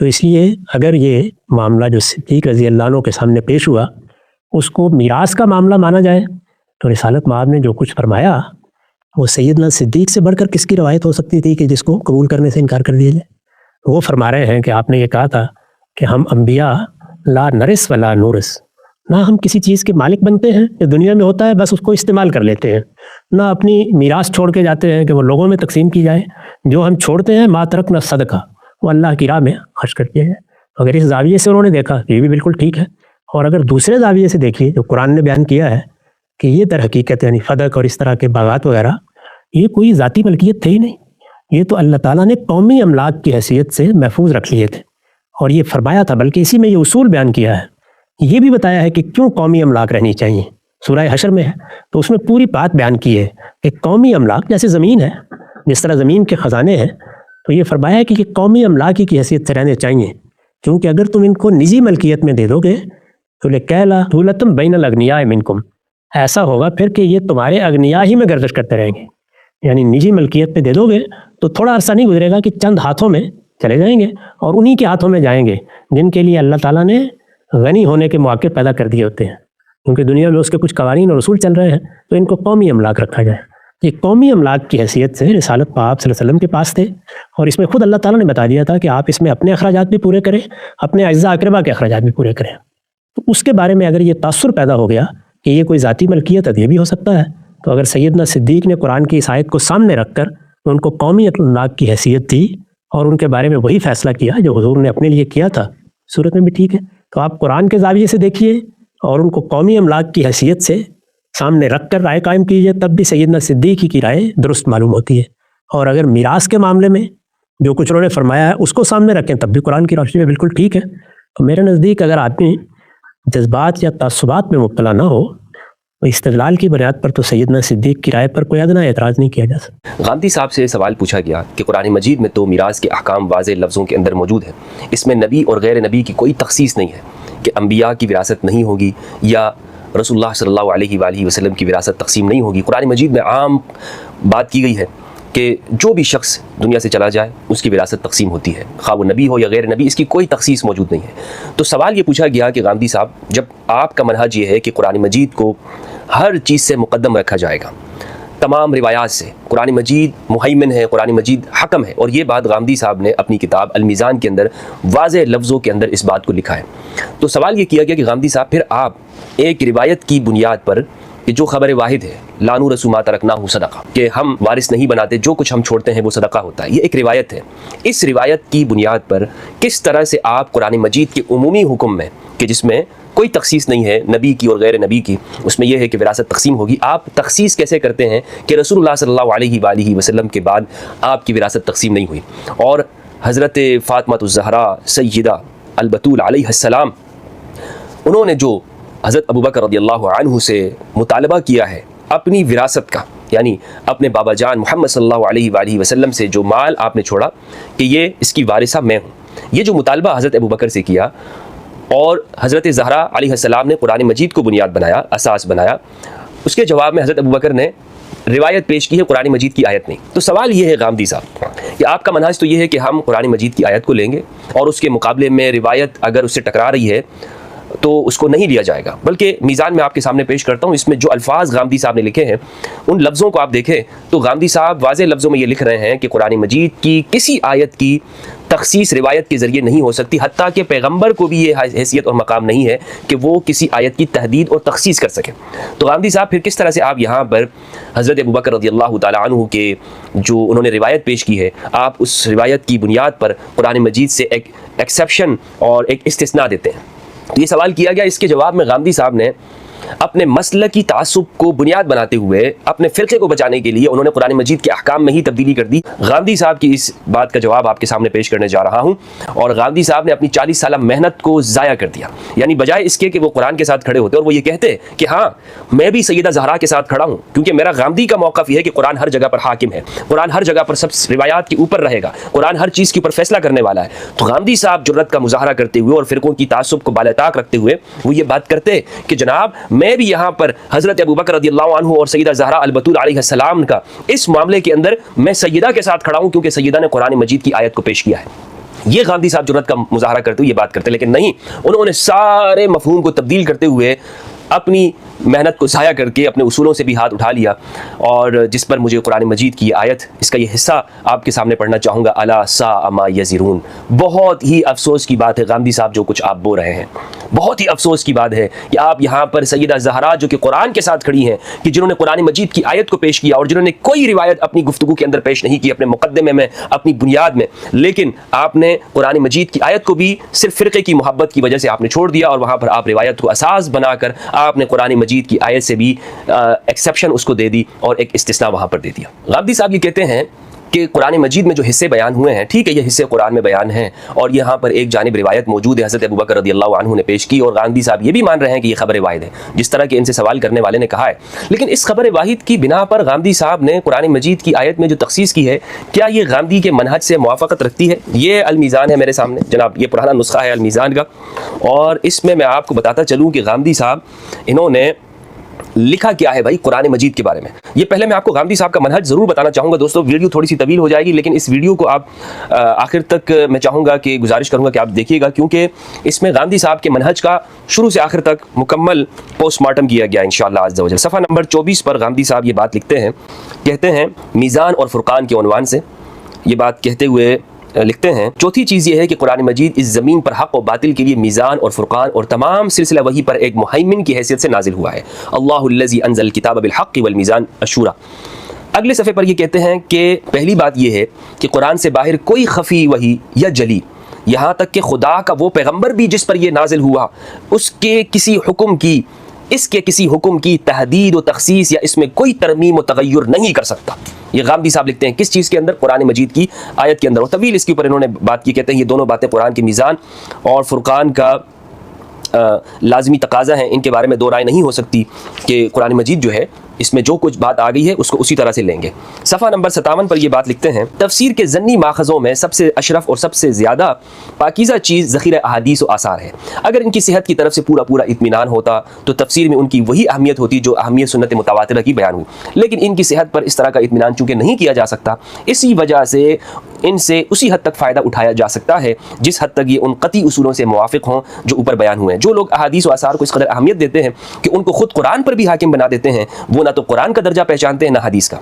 تو اس لیے اگر یہ معاملہ جو صدیق رضی اللہ عنہ کے سامنے پیش ہوا اس کو میراث کا معاملہ مانا جائے تو رسالت مآب نے جو کچھ فرمایا وہ سیدنا صدیق سے بڑھ کر کس کی روایت ہو سکتی تھی کہ جس کو قبول کرنے سے انکار کر دیا جائے؟ وہ فرما رہے ہیں کہ آپ نے یہ کہا تھا کہ ہم انبیاء لا نرث ولا نورث، نہ ہم کسی چیز کے مالک بنتے ہیں جو دنیا میں ہوتا ہے بس اس کو استعمال کر لیتے ہیں، نہ اپنی میراث چھوڑ کے جاتے ہیں کہ وہ لوگوں میں تقسیم کی جائے، جو ہم چھوڑتے ہیں ما ترکنا صدقہ وہ اللہ کی راہ میں خرچ کر دیا جائے۔ اگر اس زاویے سے انہوں نے دیکھا یہ بھی بالکل ٹھیک ہے، اور اگر دوسرے زاویے سے دیکھیے جو قرآن نے بیان کیا ہے کہ یہ در حقیقت یعنی فدق اور اس طرح کے باغات وغیرہ یہ کوئی ذاتی ملکیت تھے ہی نہیں، یہ تو اللہ تعالیٰ نے قومی املاک کی حیثیت سے محفوظ رکھ لیے تھے، اور یہ فرمایا تھا بلکہ اسی میں یہ اصول بیان کیا ہے، یہ بھی بتایا ہے کہ کیوں قومی املاک رہنی چاہیے۔ سورہ حشر میں ہے تو اس میں پوری بات بیان کی ہے کہ قومی املاک جیسے زمین ہے، جس طرح زمین کے خزانے ہیں، تو یہ فرمایا ہے کہ یہ قومی املاک کی حیثیت سے رہنے چاہیے، کیونکہ اگر تم ان کو نجی ملکیت میں دے دو گے تو لکیلا دولتم بین الاغنیاء منکم، ایسا ہوگا پھر کہ یہ تمہارے اغنیاء ہی میں گردش کرتے رہیں گے، یعنی نجی ملکیت پہ دے دو گے تو تھوڑا عرصہ نہیں گزرے گا کہ چند ہاتھوں میں چلے جائیں گے اور انہی کے ہاتھوں میں جائیں گے جن کے لیے اللہ تعالیٰ نے غنی ہونے کے مواقع پیدا کر دیے ہوتے ہیں، کیونکہ دنیا میں اس کے کچھ قوانین اور اصول چل رہے ہیں، تو ان کو قومی املاک رکھا جائے۔ یہ قومی املاک کی حیثیت سے رسالت پاک صلی اللہ علیہ وسلم کے پاس تھے، اور اس میں خود اللہ تعالیٰ نے بتا دیا تھا کہ آپ اس میں اپنے اخراجات بھی پورے کریں، اپنے اعزاء اقربا کے اخراجات بھی پورے کریں۔ تو اس کے بارے میں اگر یہ تاثر پیدا ہو گیا کہ یہ کوئی ذاتی ملکیت ہے، یہ بھی ہو سکتا ہے، تو اگر سیدنا صدیق نے قرآن کی اس آیت کو سامنے رکھ کر ان کو قومی املاک کی حیثیت دی اور ان کے بارے میں وہی فیصلہ کیا جو حضور نے اپنے لیے کیا تھا، صورت میں بھی ٹھیک ہے۔ تو آپ قرآن کے زاویے سے دیکھیے اور ان کو قومی املاک کی حیثیت سے سامنے رکھ کر رائے قائم کیجیے، تب بھی سیدنا صدیق ہی کی رائے درست معلوم ہوتی ہے۔ اور اگر میراث کے معاملے میں جو کچھ انہوں نے فرمایا ہے اس کو سامنے رکھیں تب بھی قرآن کی روشنی میں بالکل ٹھیک ہے۔ تو میرے نزدیک اگر آدمی جذبات یا تعصبات میں مبتلا نہ ہو تو استدلال کی بنیاد پر تو سیدنا صدیق کی رائے پر کوئی ادنا اعتراض نہیں کیا جا سکتا۔ غامدی صاحب سے سوال پوچھا گیا کہ قرآن مجید میں تو میراث کے احکام واضح لفظوں کے اندر موجود ہیں، اس میں نبی اور غیر نبی کی کوئی تخصیص نہیں ہے کہ انبیاء کی وراثت نہیں ہوگی یا رسول اللہ صلی اللہ علیہ وآلہ وسلم کی وراثت تقسیم نہیں ہوگی۔ قرآن مجید میں عام بات کی گئی ہے کہ جو بھی شخص دنیا سے چلا جائے اس کی وراثت تقسیم ہوتی ہے، خواہ وہ نبی ہو یا غیر نبی، اس کی کوئی تخصیص موجود نہیں ہے۔ تو سوال یہ پوچھا گیا کہ غامدی صاحب جب آپ کا منہج یہ ہے کہ قرآن مجید کو ہر چیز سے مقدم رکھا جائے گا، تمام روایات سے، قرآن مجید مہیمن ہے، قرآن مجید حکم ہے، اور یہ بات غامدی صاحب نے اپنی کتاب المیزان کے اندر واضح لفظوں کے اندر اس بات کو لکھا ہے، تو سوال یہ کیا گیا کہ غامدی صاحب پھر آپ ایک روایت کی بنیاد پر کہ جو خبر واحد ہے لا نورث ما ترکناہ صدقہ، کہ ہم وارث نہیں بناتے، جو کچھ ہم چھوڑتے ہیں وہ صدقہ ہوتا ہے، یہ ایک روایت ہے، اس روایت کی بنیاد پر کس طرح سے آپ قرآن مجید کے عمومی حکم میں کہ جس میں کوئی تخصیص نہیں ہے نبی کی اور غیر نبی کی، اس میں یہ ہے کہ وراثت تقسیم ہوگی، آپ تخصیص کیسے کرتے ہیں کہ رسول اللہ صلی اللہ علیہ وآلہ وسلم کے بعد آپ کی وراثت تقسیم نہیں ہوئی؟ اور حضرت فاطمہ الزہرا سیدہ البتول علیہ السلام انہوں نے جو حضرت ابوبکر رضی اللہ عنہ سے مطالبہ کیا ہے اپنی وراثت کا، یعنی اپنے بابا جان محمد صلی اللہ علیہ وآلہ وسلم سے جو مال آپ نے چھوڑا کہ یہ اس کی وارثہ میں ہوں، یہ جو مطالبہ حضرت ابوبکر سے کیا اور حضرت زہرا علیہ السلام نے قرآن مجید کو بنیاد بنایا، اساس بنایا، اس کے جواب میں حضرت ابوبکر نے روایت پیش کی ہے، قرآن مجید کی آیت نہیں۔ تو سوال یہ ہے غامدی صاحب کہ آپ کا منہج تو یہ ہے کہ ہم قرآن مجید کی آیت کو لیں گے اور اس کے مقابلے میں روایت اگر اس سے ٹکرا رہی ہے تو اس کو نہیں لیا جائے گا، بلکہ میزان میں آپ کے سامنے پیش کرتا ہوں، اس میں جو الفاظ غامدی صاحب نے لکھے ہیں ان لفظوں کو آپ دیکھیں تو غامدی صاحب واضح لفظوں میں یہ لکھ رہے ہیں کہ قرآن مجید کی کسی آیت کی تخصیص روایت کے ذریعے نہیں ہو سکتی، حتیٰ کہ پیغمبر کو بھی یہ حیثیت اور مقام نہیں ہے کہ وہ کسی آیت کی تحدید اور تخصیص کر سکے۔ تو غامدی صاحب پھر کس طرح سے آپ یہاں پر حضرت ابوبکر رضی اللہ تعالیٰ عنہ کے جو انہوں نے روایت پیش کی ہے، آپ اس روایت کی بنیاد پر قرآن مجید سے ایک ایکسیپشن اور ایک استثناء دیتے ہیں؟ تو یہ سوال کیا گیا، اس کے جواب میں غامدی صاحب نے اپنے مسلکی تعصب کو بنیاد بناتے ہوئے اپنے فرقے کو بچانے کے لیے انہوں نے قرآن مجید کے احکام میں ہی تبدیلی کر دی۔ غامدی صاحب کی اس بات کا جواب آپ کے سامنے پیش کرنے جا رہا ہوں، اور غامدی صاحب نے اپنی 40 سالہ محنت کو ضائع کر دیا، یعنی بجائے اس کے کہ وہ قرآن کے ساتھ کھڑے ہوتے اور وہ یہ کہتے کہ ہاں میں بھی سیدہ زہرا کے ساتھ کھڑا ہوں، کیونکہ میرا غامدی کا موقف یہ ہے کہ قرآن ہر جگہ پر حاکم ہے، قرآن ہر جگہ پر سب روایات کے اوپر رہے گا، قرآن ہر چیز کے اوپر فیصلہ کرنے والا ہے۔ تو غامدی صاحب جرأت کا مظاہرہ کرتے ہوئے اور فرقوں کی تعصب کو بالاتاق رکھتے ہوئے وہ یہ بات کرتے کہ جناب میں بھی یہاں پر حضرت ابوبکر رضی اللہ عنہ اور سیدہ زہرا البتول علیہ السلام کا اس معاملے کے اندر میں سیدہ کے ساتھ کھڑا ہوں، کیونکہ سیدہ نے قرآن مجید کی آیت کو پیش کیا ہے۔ یہ गांधी साहब जुर्रत का मुजाहरा करते हुए ये बात करते, लेकिन नहीं, उन्होंने सारे मफहूम को तब्दील करते हुए अपनी मेहनत को ज़ाया करके अपने उसूलों से भी हाथ उठा लिया। और जिस पर मुझे कुरान मजीद की आयत, इसका ये हिस्सा आपके सामने पढ़ना चाहूँगा। अला सा मा यज़िरून। बहुत ही अफसोस की बात है गांधी साहब जो कुछ आप बोल रहे हैं, बहुत ही अफसोस की बात है कि आप यहाँ पर सैयदा ज़हरा जो कि कुरान के साथ खड़ी हैं, कि जिन्होंने कुरान मजीद की आयत को पेश किया और जिन्होंने कोई रिवायत अपनी गुफ्तगू के अंदर पेश नहीं की, अपने मुकद्दमे में, अपनी बुनियाद में, लेकिन आपने कुरान मजीद की आयत को भी सिर्फ फ़िरक़े की मोहब्बत की वजह से आपने छोड़ दिया और वहाँ पर आप रिवायत को असास बनाकर आपने कुरान मजीद की आयत से भी एक्सेप्शन उसको दे दी और एक इस्तिस्ना वहाँ पर दे दिया। गांधी साहब ये कहते हैं कि कुरान मजीद में जो हिस्से बयान हुए हैं, ठीक है, ये हिस्से कुरान में बयान हैं और यहाँ पर एक जानिब रिवायत मौजूद है, हज़रत अबू बकर रज़ियल्लाहु अन्हु ने पेश की, और गांधी साहब ये भी मान रहे हैं कि ये खबर वाहिद है, जिस तरह के इनसे सवाल करने वाले ने कहा है। लेकिन इस खबर वाहिद की बिना पर गांधी साहब ने कुरान मजीद की आयत में जो तखसीस की है, क्या ये गांधी के मनहज से मुवाफ़क़त रखती है? ये अल-मीज़ान है मेरे सामने जनाब, ये पुराना नुस्खा है अल-मीज़ान का, और इसमें मैं आपको बताता चलूँ कि गांधी साहब इन्होंने लिखा क्या है भाई कुरान मजीद के बारे में। ये पहले मैं आपको गांधी साहब का मनहज ज़रूर बताना चाहूँगा। दोस्तों, वीडियो थोड़ी सी तवील हो जाएगी, लेकिन इस वीडियो को आप आखिर तक मैं चाहूँगा कि गुजारिश करूँगा कि आप देखिएगा, क्योंकि इसमें गांधी साहब के मनहज का शुरू से आखिर तक मुकम्मल पोस्टमार्टम किया गया इंशाअल्लाह अज़्ज़ा वजल। सफ़ा नंबर 24 पर गांधी साहब ये बात लिखते हैं, कहते हैं मीज़ान और फ़ुरक़ान के उन्वान से ये बात कहते हुए लिखते हैं, चौथी चीज़ ये है कि कुरान मजीद इस ज़मीन पर हक़ और बातिल के लिए मीज़ान और फ़ुरक़ान और तमाम सिलसिला वही पर एक मुहैमिन की हैसियत से नाजिल हुआ है। अल्लाहुल्लज़ी अनज़ल किताब बिल हक़्क़ि वल मीज़ान अशूरा। अगले सफ़े पर ये कहते हैं कि पहली बात ये है कि कुरान से बाहर कोई खफ़ी वही या जली, यहाँ तक कि खुदा का वो पैगम्बर भी जिस पर यह नाजिल हुआ उसके किसी हुक्म की, इसके किसी हुक्म की तहदीद व तखसीस या इसमें कोई तरमीम व तगय्युर नहीं कर सकता। ये गांधी साहब लिखते हैं किस चीज़ के अंदर? कुरान मजीद की आयत के अंदर। और तवील इसके ऊपर इन्होंने बात की, कहते हैं ये दोनों बातें कुरान के मीज़ान और फ़ुरक़ान का लाजमी तकाज़ा हैं, इनके बारे में दो राय नहीं हो सकती कि कुरान मजीद जो है इसमें जो कुछ बात आ गई है उसको उसी तरह से लेंगे। सफ़ा नंबर 57 पर ये बात लिखते हैं, तफसीर के ज़न्नी माखज़ों में सबसे अशरफ और सबसे ज़्यादा पाकीज़ा चीज़ ज़ख़ीरा अहादीस व आसार है। अगर इनकी सेहत की तरफ से पूरा पूरा इत्मीनान होता तो तफसीर में उनकी वही अहमियत होती जो अहमियत सुन्नत मुतवातिरा की बयान हुई, लेकिन इनकी सेहत पर इस तरह का इत्मीनान चूँकि नहीं किया जा सकता, इसी वजह से इनसे उसी हद तक फ़ायदा उठाया जा सकता है जिस हद तक ये उन क़ती उसूलों से मुवाफ़िक़ हों जो ऊपर बयान हुए हैं। जो लोग अहादीस व आसार को इस कदर अहमियत देते हैं कि उनको खुद कुरान पर भी हाकिम बना देते हैं, वो ना तो कुरान का दर्जा पहचानते हैं ना हदीस का।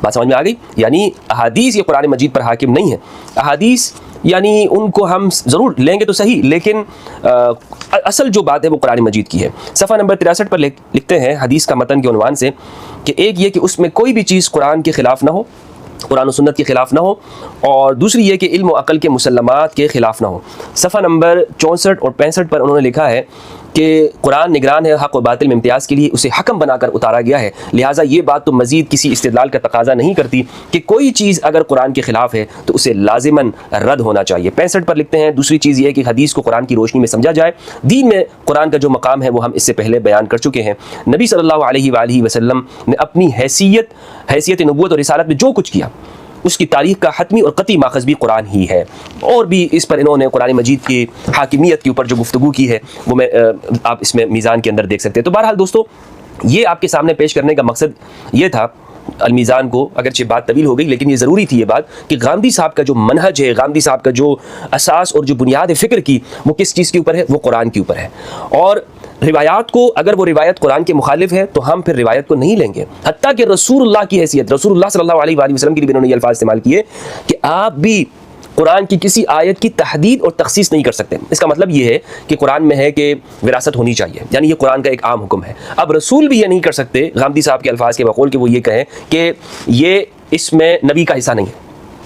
बात समझ में आ गई? यानी अहादीस ये कुरान मजीद पर हाकिम नहीं है। अहादीस यानी उनको हम ज़रूर लेंगे तो सही, लेकिन असल जो बात है वो कुरान मजीद की है। सफ़ा नंबर 63 पर लिखते हैं हदीस का मतन के उन्वान से कि एक ये कि उसमें कोई भी चीज़ कुरान के ख़िलाफ़ ना हो, कुरान और सुन्नत के ख़िलाफ़ ना हो, और दूसरी ये कि इल्म व अक़ल के मुसल्लमात के ख़िलाफ़ ना हो। सफ़ा नंबर 64 और 65 पर उन्होंने लिखा है कि कुरान निगरान है, हक़ व बातिल में इम्तियाज़ के लिए उसे हकम बनाकर उतारा गया है, लिहाजा ये बात तो मज़ीद किसी इस्तिदलाल का तकाज़ा नहीं करती कि कोई चीज़ अगर कुरान के ख़िलाफ़ है तो उसे लाजिमन रद्द होना चाहिए। 65 पर लिखते हैं, दूसरी चीज़ ये है कि हदीस को कुरान की रोशनी में समझा जाए। दीन में कुरान का जो मकाम है वो हम इससे पहले बयान कर चुके हैं। नबी सल्लल्लाहु अलैहि वसल्लम ने अपनी हैसियत नबूवत और रिसालत में जो कुछ किया उसकी तारीख़ का हतमी और क़ती माख़ज़ भी कुरान ही है। और भी इस पर इन्होंने कुरान मजीद की हाकिमियत के ऊपर जो गुफ्तगू की है वो आप इसमें मीज़ान के अंदर देख सकते हैं। तो बहरहाल दोस्तों, ये आपके सामने पेश करने का मकसद ये था अल-मीज़ान को, अगरचे बात तवील हो गई लेकिन ये ज़रूरी थी ये बात कि गांधी साहब का जो मनहज है, गांधी साहब का जो असास और जो बुनियाद फ़िक्र की वो किस चीज़ के ऊपर है? वो कुरान के ऊपर है। और रिवायात को, अगर वो रिवायत कुरान के मुखालिफ है तो हम फिर रिवायत को नहीं लेंगे। हत्ता कि रसूलुल्लाह की हैसियत, रसूलुल्लाह सल्लल्लाहु अलैहि वसल्लम के लिए भी उन्होंने ये अल्फाज इस्तेमाल किए कि आप भी कुरान की किसी आयत की तहदीद और तखसीस नहीं कर सकते। इसका मतलब ये है कि कुरान में है कि विरासत होनी चाहिए, यानी ये कुरान का एक आम हुक्म है। अब रसूल भी ये नहीं कर सकते गांधी साहब के अल्फाज के बकौल कि वो ये कहें कि ये इसमें नबी का हिस्सा नहीं है,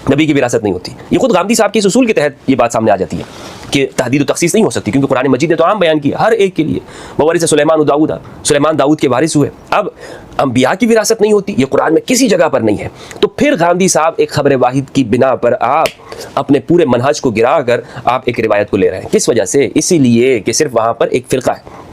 नबी की विरासत नहीं होती। ये खुद गांधी साहब के इस उसूल के तहत ये बात सामने आ जाती है कि तहदीद और तखसीस नहीं हो सकती, क्योंकि कुरान मजीद ने तो आम बयान किया हर एक के लिए। ववारिस सुलेमान दाऊद के वारिस हुए। अब अंबिया की विरासत नहीं होती, ये कुरान में किसी जगह पर नहीं है। तो फिर गांधी साहब एक खबर वाहिद की बिना पर आप अपने पूरे मनहज को गिरा कर आप एक रिवायत को ले रहे हैं। किस वजह से? इसीलिए कि सिर्फ वहाँ पर एक फ़िरका है।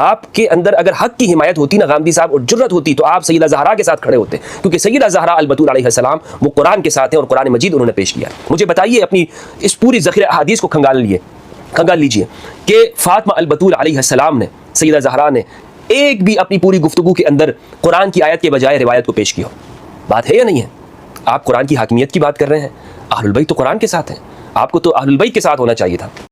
आपके अंदर अगर हक की हिमायत होती ना गांधी साहब और जुर्रत होती तो आप सैयदा ज़हरा के साथ खड़े होते, क्योंकि सैयदा ज़हरा अल-बतूल अलैहिस्सलाम वो कुरान के साथ हैं और कुरान मजीद उन्होंने पेश किया। मुझे बताइए, अपनी इस पूरी ज़ख़ीरा अहादीस को खंगाल लीजिए कि फ़ातिमा अल-बतूल अलैहिस्सलाम ने, सैयदा ज़हरा ने एक भी अपनी पूरी गुफ्तगू के अंदर कुरान की आयत के बजाय रिवायत को पेश किया। बात है या नहीं है? आप कुरान की हाकिमियत की बात कर रहे हैं, अहलुल बैत तो कुरान के साथ हैं। آپ کو تو اہل بیت کے ساتھ ہونا چاہیے تھا.